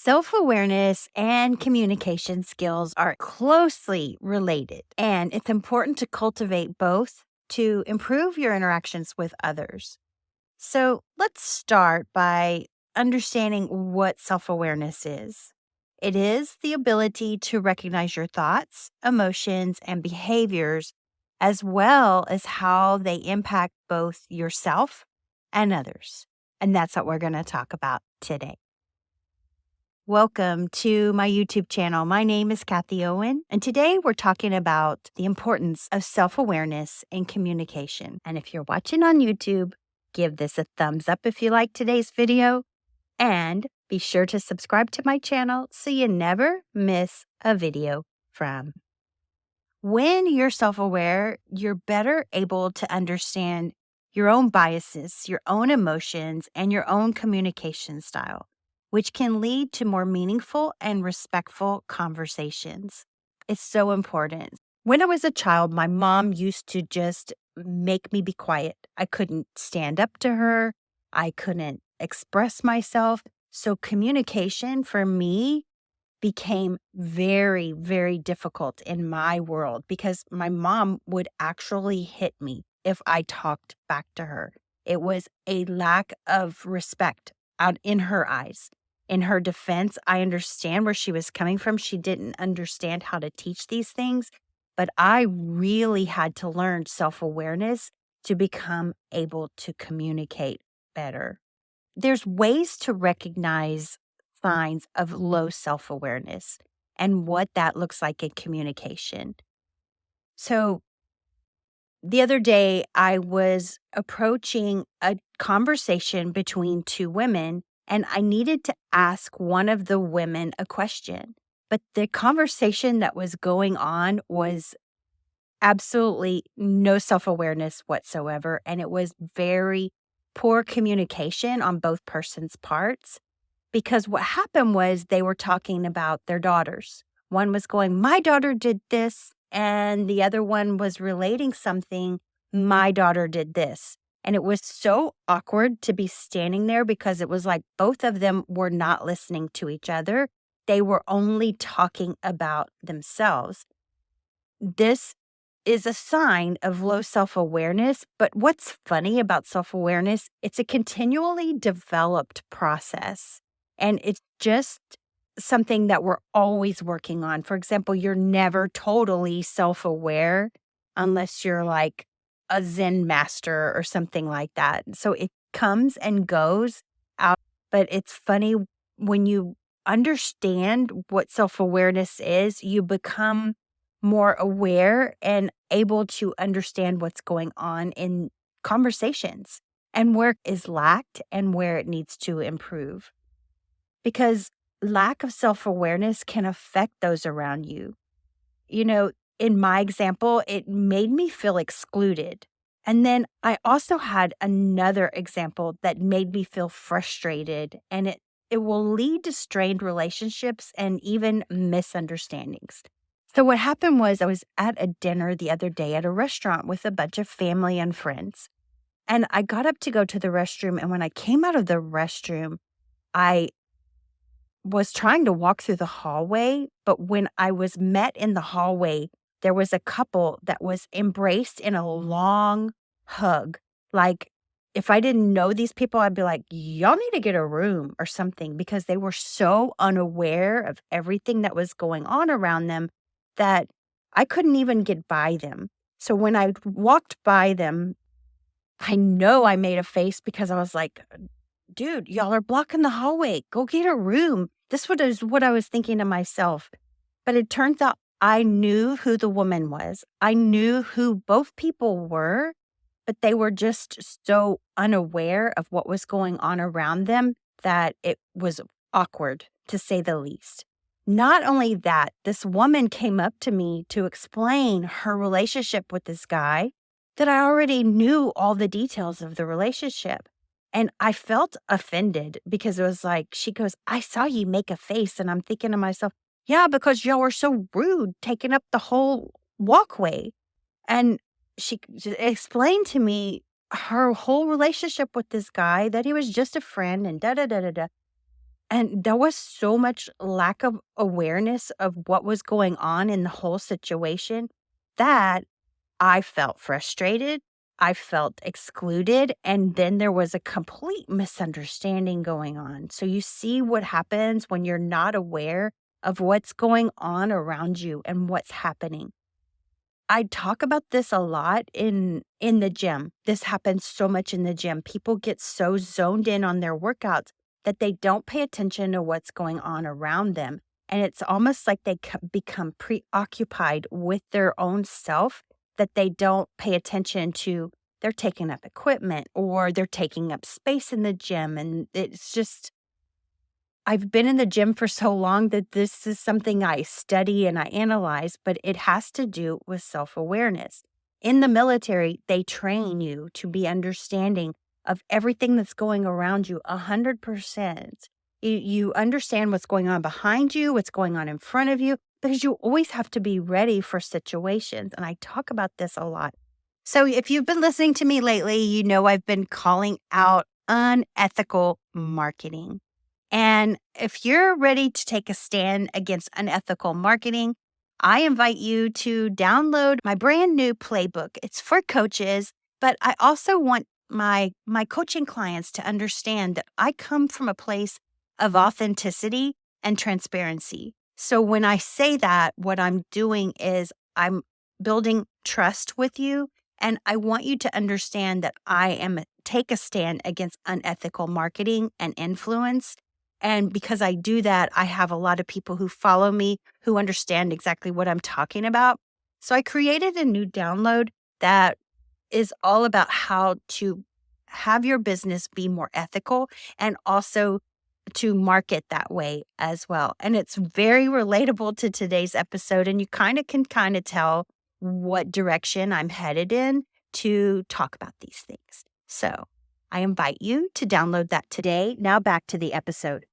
Self-awareness and communication skills are closely related, and it's important to cultivate both to improve your interactions with others. So let's start by understanding what self-awareness is. It is the ability to recognize your thoughts, emotions, and behaviors, as well as how they impact both yourself and others. And that's what we're going to talk about today. Welcome to my YouTube channel. My name is Kathie Owen, and today we're talking about the importance of self-awareness in communication. And if you're watching on YouTube, give this a thumbs up if you like today's video, and be sure to subscribe to my channel so you never miss a video from. When you're self-aware, you're better able to understand your own biases, your own emotions, and your own communication style, which can lead to more meaningful and respectful conversations. It's so important. When I was a child, my mom used to just make me be quiet. I couldn't stand up to her. I couldn't express myself. So communication for me became very, very difficult in my world because my mom would actually hit me if I talked back to her. It was a lack of respect out in her eyes. In her defense, I understand where she was coming from. She didn't understand how to teach these things, but I really had to learn self-awareness to become able to communicate better. There's ways to recognize signs of low self-awareness and what that looks like in communication. So the other day, I was approaching a conversation between two women, and I needed to ask one of the women a question. But the conversation that was going on was absolutely no self-awareness whatsoever, and it was very poor communication on both persons' parts. Because what happened was they were talking about their daughters. One was going, "My daughter did this," and the other one was relating something, "My daughter did this." And it was so awkward to be standing there because it was like both of them were not listening to each other. They were only talking about themselves. This is a sign of low self-awareness, but what's funny about self-awareness, it's a continually developed process. And it's just something that we're always working on. For example, you're never totally self-aware unless you're like a Zen master or something like that. So it comes and goes out, but it's funny when you understand what self-awareness is, you become more aware and able to understand what's going on in conversations and where is lacked and where it needs to improve. Because lack of self-awareness can affect those around you. You know, in my example, it made me feel excluded. And then I also had another example that made me feel frustrated, and it will lead to strained relationships and even misunderstandings. So what happened was I was at a dinner the other day at a restaurant with a bunch of family and friends. And I got up to go to the restroom. And when I came out of the restroom, I was trying to walk through the hallway. But when I was met in the hallway, there was a couple that was embraced in a long hug. Like, if I didn't know these people, I'd be like, y'all need to get a room or something, because they were so unaware of everything that was going on around them that I couldn't even get by them. So when I walked by them, I know I made a face because I was like, dude, y'all are blocking the hallway. Go get a room. This is what I was thinking to myself. But it turns out I knew who the woman was. I knew who both people were, but they were just so unaware of what was going on around them that it was awkward, to say the least. Not only that, this woman came up to me to explain her relationship with this guy that I already knew all the details of the relationship. And I felt offended because it was like, she goes, "I saw you make a face." And I'm thinking to myself, yeah, because y'all were so rude, taking up the whole walkway. And she explained to me her whole relationship with this guy, that he was just a friend and da da da da da. And there was so much lack of awareness of what was going on in the whole situation that I felt frustrated. I felt excluded. And then there was a complete misunderstanding going on. So you see what happens when you're not aware of what's going on around you and what's happening. I talk about this a lot in the gym. This happens so much in the gym. People get so zoned in on their workouts that they don't pay attention to what's going on around them. And it's almost like they become preoccupied with their own self that they don't pay attention to. They're taking up equipment or they're taking up space in the gym. And it's just, I've been in the gym for so long that this is something I study and I analyze, but it has to do with self awareness. In the military, they train you to be understanding of everything that's going around you 100%. You understand what's going on behind you, what's going on in front of you, because you always have to be ready for situations. And I talk about this a lot. So if you've been listening to me lately, you know I've been calling out unethical marketing. And if you're ready to take a stand against unethical marketing, I invite you to download my brand new playbook. It's for coaches, but I also want my coaching clients to understand that I come from a place of authenticity and transparency. So when I say that, what I'm doing is I'm building trust with you, and I want you to understand that I am take a stand against unethical marketing and influence. And because I do that, I have a lot of people who follow me who understand exactly what I'm talking about. So I created a new download that is all about how to have your business be more ethical and also to market that way as well. And it's very relatable to today's episode. And you kind of tell what direction I'm headed in to talk about these things. So I invite you to download that today. Now back to the episode.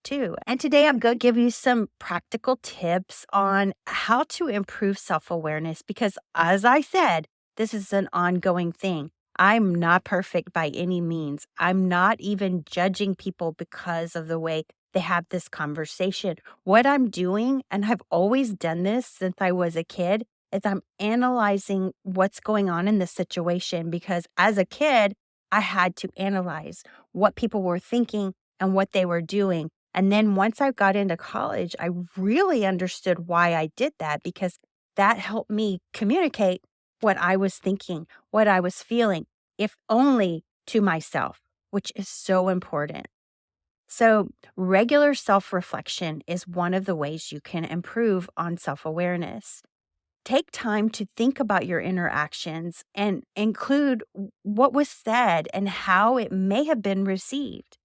Too. And today I'm going to give you some practical tips on how to improve self awareness because, as I said, this is an ongoing thing. I'm not perfect by any means. I'm not even judging people because of the way they have this conversation. What I'm doing, and I've always done this since I was a kid, is I'm analyzing what's going on in this situation because as a kid, I had to analyze what people were thinking and what they were doing. And then once I got into college, I really understood why I did that because that helped me communicate what I was thinking, what I was feeling, if only to myself, which is so important. So, regular self reflection is one of the ways you can improve on self awareness. Take time to think about your interactions and include what was said and how it may have been received.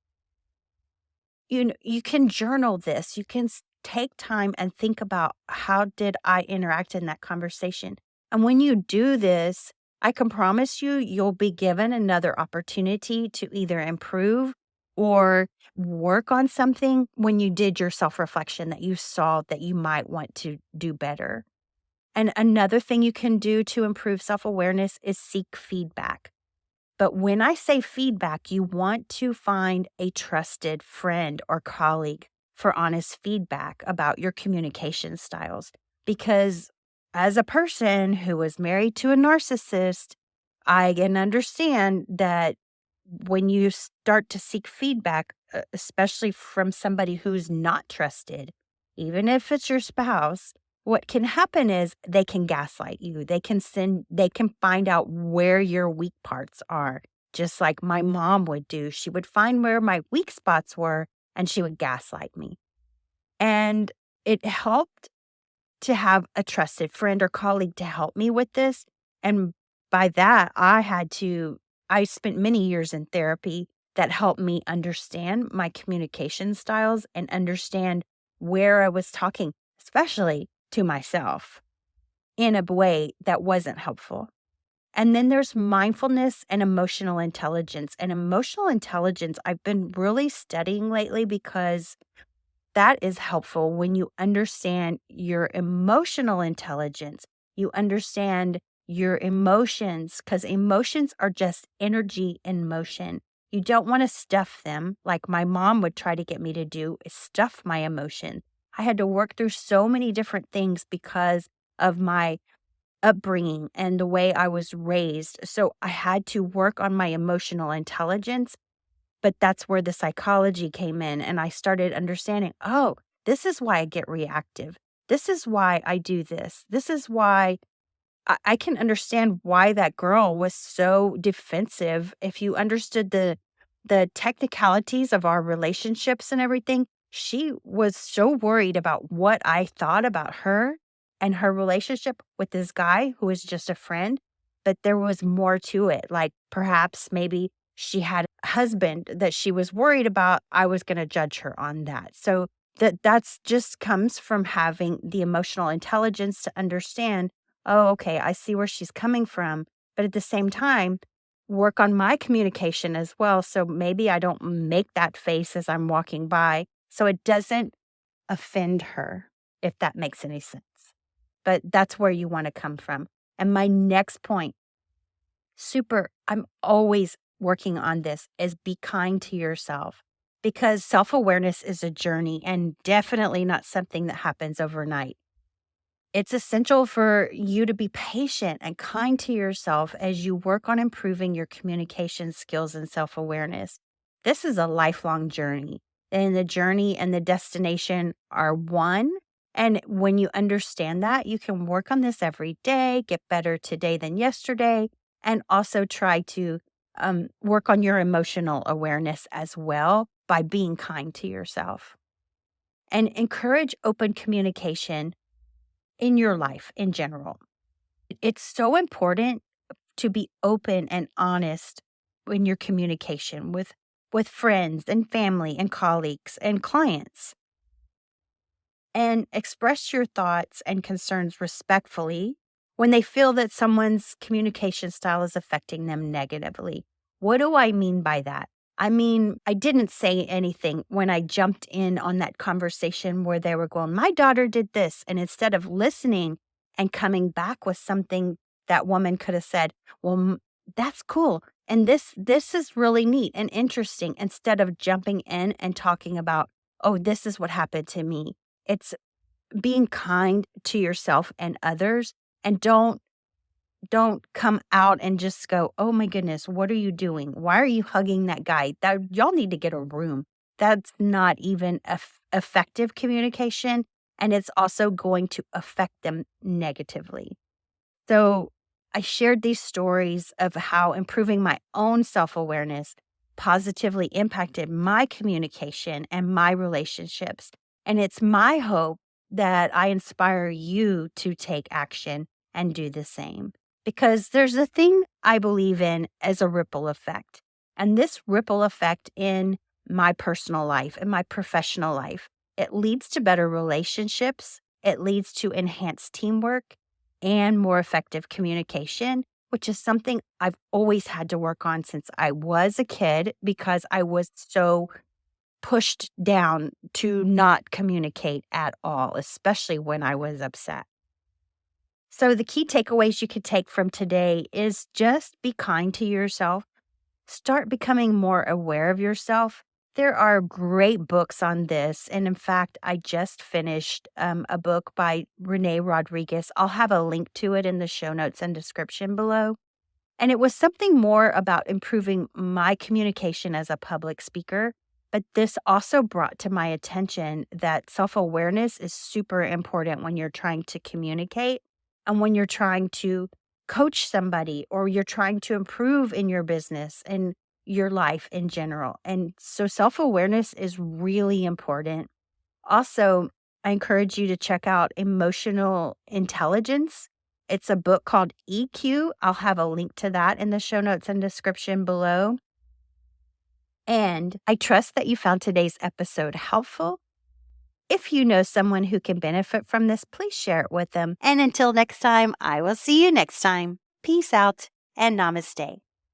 You can journal this. You can take time and think about how did I interact in that conversation. And when you do this, I can promise you, you'll be given another opportunity to either improve or work on something when you did your self reflection that you saw that you might want to do better. And another thing you can do to improve self awareness is seek feedback. But when I say feedback, you want to find a trusted friend or colleague for honest feedback about your communication styles. Because as a person who was married to a narcissist, I can understand that when you start to seek feedback, especially from somebody who's not trusted, even if it's your spouse, what can happen is they can gaslight you. They can find out where your weak parts are, just like my mom would do. She would find where my weak spots were and she would gaslight me. And it helped to have a trusted friend or colleague to help me with this. And by that, I spent many years in therapy that helped me understand my communication styles and understand where I was talking, especially to myself, in a way that wasn't helpful. And then there's mindfulness and emotional intelligence. And emotional intelligence, I've been really studying lately because that is helpful when you understand your emotional intelligence. You understand your emotions because emotions are just energy in motion. You don't want to stuff them like my mom would try to get me to do, is stuff my emotion. I had to work through so many different things because of my upbringing and the way I was raised. So I had to work on my emotional intelligence, but that's where the psychology came in. And I started understanding, oh, this is why I get reactive. This is why I do this. This is why I can understand why that girl was so defensive. If you understood the technicalities of our relationships and everything, she was so worried about what I thought about her and her relationship with this guy who was just a friend. But there was more to it. Like perhaps maybe she had a husband that she was worried about. I was going to judge her on that. So that's just comes from having the emotional intelligence to understand, oh, okay, I see where she's coming from. But at the same time, work on my communication as well. So maybe I don't make that face as I'm walking by so it doesn't offend her, if that makes any sense. But that's where you want to come from. And my next point, I'm always working on this, is be kind to yourself, because self awareness is a journey and definitely not something that happens overnight. It's essential for you to be patient and kind to yourself as you work on improving your communication skills and self awareness. This is a lifelong journey, and the journey and the destination are one. And when you understand that, you can work on this every day, get better today than yesterday, and also try to work on your emotional awareness as well by being kind to yourself. And encourage open communication in your life in general. It's so important to be open and honest in your communication with friends and family and colleagues and clients. And express your thoughts and concerns respectfully when they feel that someone's communication style is affecting them negatively. What do I mean by that? I mean, I didn't say anything when I jumped in on that conversation where they were going, my daughter did this. And instead of listening and coming back with something, that woman could have said, well, that's cool. And this is really neat and interesting, instead of jumping in and talking about, oh, this is what happened to me. It's being kind to yourself and others, and don't come out and just go, "Oh my goodness, what are you doing? Why are you hugging that guy? That y'all need to get a room." That's not even effective communication, and it's also going to affect them negatively. So, I shared these stories of how improving my own self-awareness positively impacted my communication and my relationships, and it's my hope that I inspire you to take action and do the same. Because there's a thing I believe in as a ripple effect. And this ripple effect in my personal life and my professional life, it leads to better relationships, it leads to enhanced teamwork and more effective communication, which is something I've always had to work on since I was a kid, because I was so pushed down to not communicate at all, especially when I was upset. So, the key takeaways you could take from today is just be kind to yourself. Start becoming more aware of yourself. There are great books on this. And in fact, I just finished a book by Renee Rodriguez. I'll have a link to it in the show notes and description below. And it was something more about improving my communication as a public speaker. But this also brought to my attention that self awareness is super important when you're trying to communicate and when you're trying to coach somebody or you're trying to improve in your business and your life in general. And so self awareness is really important. Also, I encourage you to check out Emotional Intelligence. It's a book called EQ. I'll have a link to that in the show notes and description below. And I trust that you found today's episode helpful. If you know someone who can benefit from this, please share it with them. And until next time, I will see you next time. Peace out and namaste.